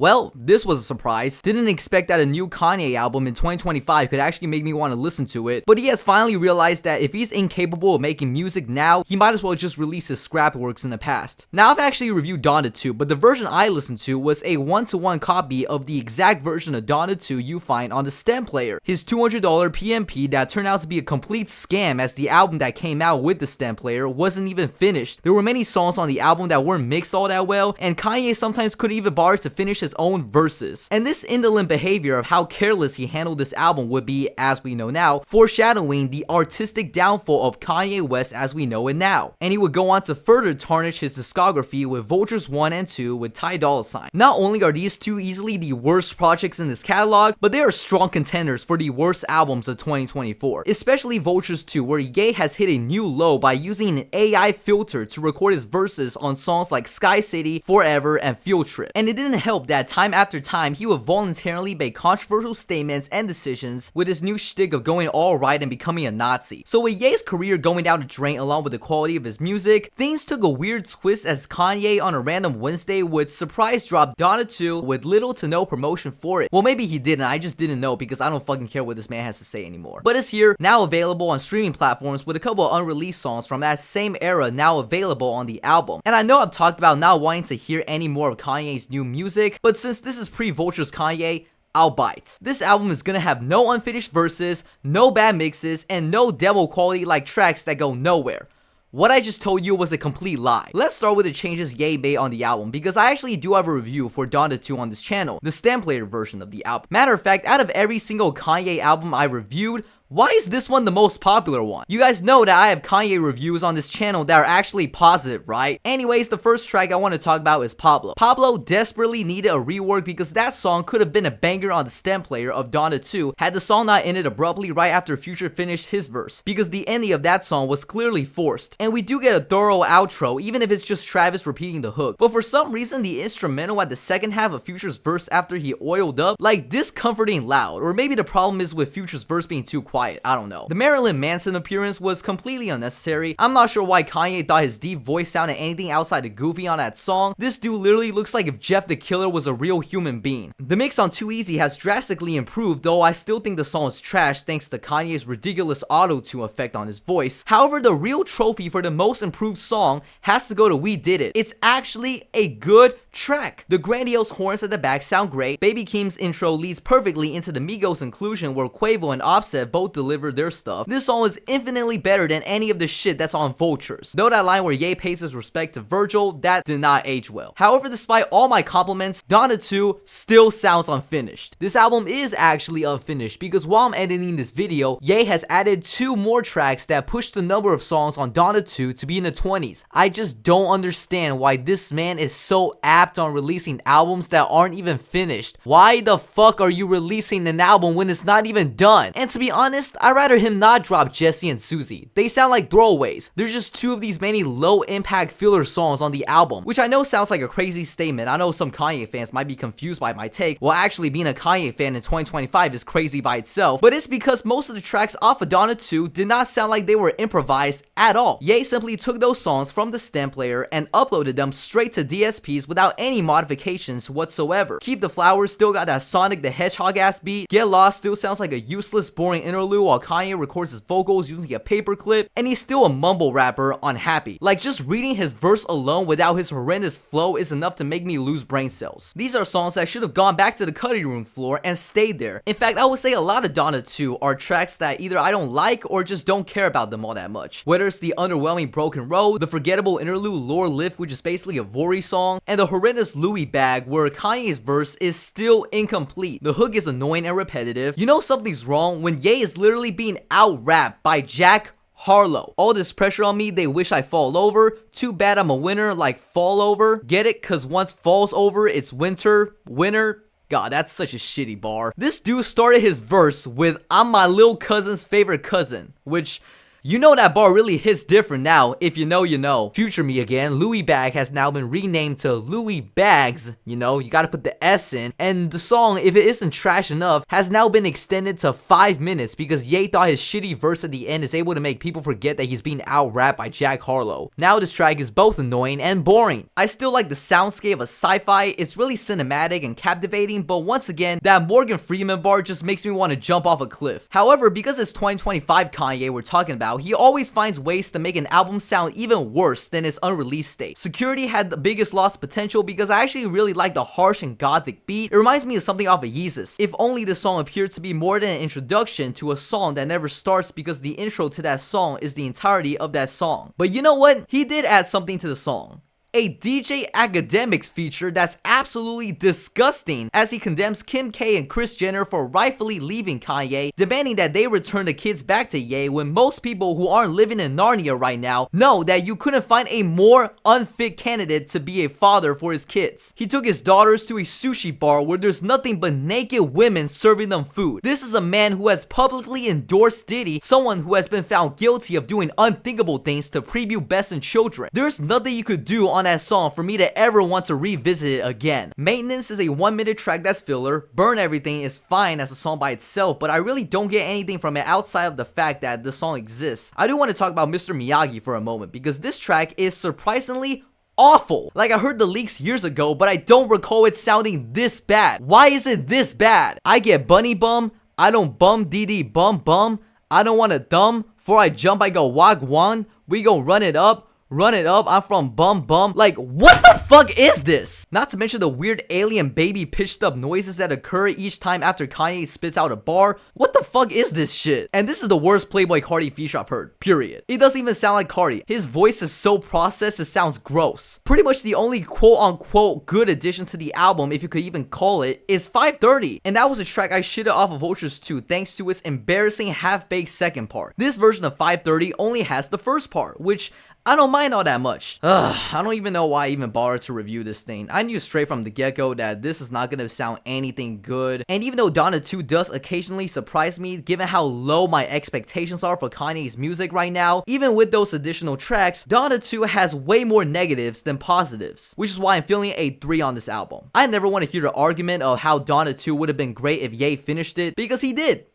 Well, this was a surprise. Didn't expect that a new Kanye album in 2025 could actually make me want to listen to it, but he has finally realized that if he's incapable of making music now, he might as well just release his scrap works in the past. Now, I've actually reviewed Donda 2, but the version I listened to was a 1-to-1 copy of the exact version of Donda 2 you find on the stem player, his $200 PMP that turned out to be a complete scam, as the album that came out with the stem player wasn't even finished. There were many songs on the album that weren't mixed all that well, and Kanye sometimes couldn't even bother to finish his own verses. And this indolent behavior of how careless he handled this album would be, as we know now, foreshadowing the artistic downfall of Kanye West as we know it now. And he would go on to further tarnish his discography with Vultures 1 and 2 with Ty Dolla $ign. Not only are these two easily the worst projects in this catalog, but they are strong contenders for the worst albums of 2024. Especially Vultures 2, where Ye has hit a new low by using an AI filter to record his verses on songs like Sky City, Forever, and Field Trip. And it didn't help that time after time he would voluntarily make controversial statements and decisions with his new shtick of going all right and becoming a Nazi. So with Ye's career going down the drain along with the quality of his music, things took a weird twist as Kanye on a random Wednesday would surprise drop Donda 2 with little to no promotion for it. Well, maybe he didn't, I just didn't know because I don't fucking care what this man has to say anymore. But it's here, now available on streaming platforms with a couple of unreleased songs from that same era now available on the album. And I know I've talked about not wanting to hear any more of Kanye's new music, but since this is pre-Vultures Kanye, I'll bite. This album is gonna have no unfinished verses, no bad mixes, and no demo quality like tracks that go nowhere. What I just told you was a complete lie. Let's start with the changes Ye made on the album, because I actually do have a review for Donda 2 on this channel, the stem player version of the album. Matter of fact, out of every single Kanye album I reviewed, why is this one the most popular one? You guys know that I have Kanye reviews on this channel that are actually positive, right? Anyways, the first track I want to talk about is Pablo. Pablo desperately needed a rework because that song could have been a banger on the stem player of Donda 2 had the song not ended abruptly right after Future finished his verse, because the ending of that song was clearly forced. And we do get a thorough outro, even if it's just Travis repeating the hook. But for some reason, the instrumental at the second half of Future's verse after he oiled up, like discomforting loud. Or maybe the problem is with Future's verse being too quiet. I don't know. The Marilyn Manson appearance was completely unnecessary. I'm not sure why Kanye thought his deep voice sounded anything outside of goofy on that song. This dude literally looks like if Jeff the Killer was a real human being. The mix on Too Easy has drastically improved, though I still think the song is trash thanks to Kanye's ridiculous auto-tune effect on his voice. However, the real trophy for the most improved song has to go to We Did It. It's actually a good track. The grandiose horns at the back sound great. Baby Keem's intro leads perfectly into the Migos inclusion where Quavo and Offset both deliver their stuff. This song is infinitely better than any of the shit that's on Vultures. Though that line where Ye pays his respect to Virgil, that did not age well. However, despite all my compliments, Donda 2 still sounds unfinished. This album is actually unfinished because while I'm editing this video, Ye has added 2 more tracks that push the number of songs on Donda 2 to be in the 20s. I just don't understand why this man is so apt on releasing albums that aren't even finished. Why the fuck are you releasing an album when it's not even done? And to be honest, I'd rather him not drop Jesse and Susie. They sound like throwaways. There's just 2 of these many low impact filler songs on the album, which I know sounds like a crazy statement. I know some Kanye fans might be confused by my take. Well, actually being a Kanye fan in 2025 is crazy by itself, but it's because most of the tracks off of Donda 2 did not sound like they were improvised at all. Ye simply took those songs from the stem player and uploaded them straight to DSPs without any modifications whatsoever. Keep the Flowers still got that Sonic the Hedgehog ass beat. Get Lost still sounds like a useless, boring interlude while Kanye records his vocals using a paperclip, and he's still a mumble rapper on Happy. Like, just reading his verse alone without his horrendous flow is enough to make me lose brain cells. These are songs that should have gone back to the cutting room floor and stayed there. In fact, I would say a lot of Donda 2 are tracks that either I don't like or just don't care about them all that much. Whether it's the underwhelming Broken Road, the forgettable interlude Lore Lift, which is basically a Vori song, and the horrendous Louis Bag, where Kanye's verse is still incomplete. The hook is annoying and repetitive. You know something's wrong when Ye is literally being out-rapped by Jack Harlow. All this pressure on me, they wish I fall over. Too bad I'm a winner, like fall over. Get it? Cause once falls over, it's winter. Winner. God, that's such a shitty bar. This dude started his verse with "I'm my little cousin's favorite cousin," which You know that bar really hits different now. If you know, you know. Future me again. Louis Bag has now been renamed to Louis Bags. You know, you gotta put the S in. And the song, if it isn't trash enough, has now been extended to 5 minutes because Ye thought his shitty verse at the end is able to make people forget that he's being out-rapped by Jack Harlow. Now this track is both annoying and boring. I still like the soundscape of sci-fi. It's really cinematic and captivating, but once again, that Morgan Freeman bar just makes me want to jump off a cliff. However, because it's 2025 Kanye we're talking about, he always finds ways to make an album sound even worse than its unreleased state. Security had the biggest lost potential because I actually really like the harsh and gothic beat. It reminds me of something off of Yeezus. If only the song appeared to be more than an introduction to a song that never starts because the intro to that song is the entirety of that song. But you know what? He did add something to the song. A DJ Academics feature that's absolutely disgusting as he condemns Kim K and Kris Jenner for rightfully leaving Kanye, demanding that they return the kids back to Ye when most people who aren't living in Narnia right now know that you couldn't find a more unfit candidate to be a father for his kids. He took his daughters to a sushi bar where there's nothing but naked women serving them food. This is a man who has publicly endorsed Diddy, someone who has been found guilty of doing unthinkable things to preview Best in Children. There's nothing you could do on that song for me to ever want to revisit it again. Maintenance is a 1-minute track that's filler. Burn Everything is fine as a song by itself, but I really don't get anything from it outside of the fact that the song exists. I do want to talk about Mr. Miyagi for a moment because this track is surprisingly awful. Like, I heard the leaks years ago, but I don't recall it sounding this bad. Why is it this bad? I get bunny bum, I don't bum DD bum, I don't want to dumb, before I jump I go wagwan, we gon' run it up, I'm from bum. Like, what the fuck is this? Not to mention the weird alien baby pitched up noises that occur each time after Kanye spits out a bar. What the fuck is this shit? And this is the worst Playboi Carti feature I've heard, period. It doesn't even sound like Carti. His voice is so processed it sounds gross. Pretty much the only quote-unquote good addition to the album, if you could even call it, is 530. And that was a track I shitted off of Vultures 2 thanks to its embarrassing half-baked second part. This version of 530 only has the first part, which I don't mind all that much. I don't even know why I even bothered to review this thing. I knew straight from the get-go that this is not gonna sound anything good. And even though Donda 2 does occasionally surprise me, given how low my expectations are for Kanye's music right now, even with those additional tracks, Donda 2 has way more negatives than positives, which is why I'm feeling a 3 on this album. I never want to hear the argument of how Donda 2 would have been great if Ye finished it, because he did.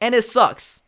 And it sucks.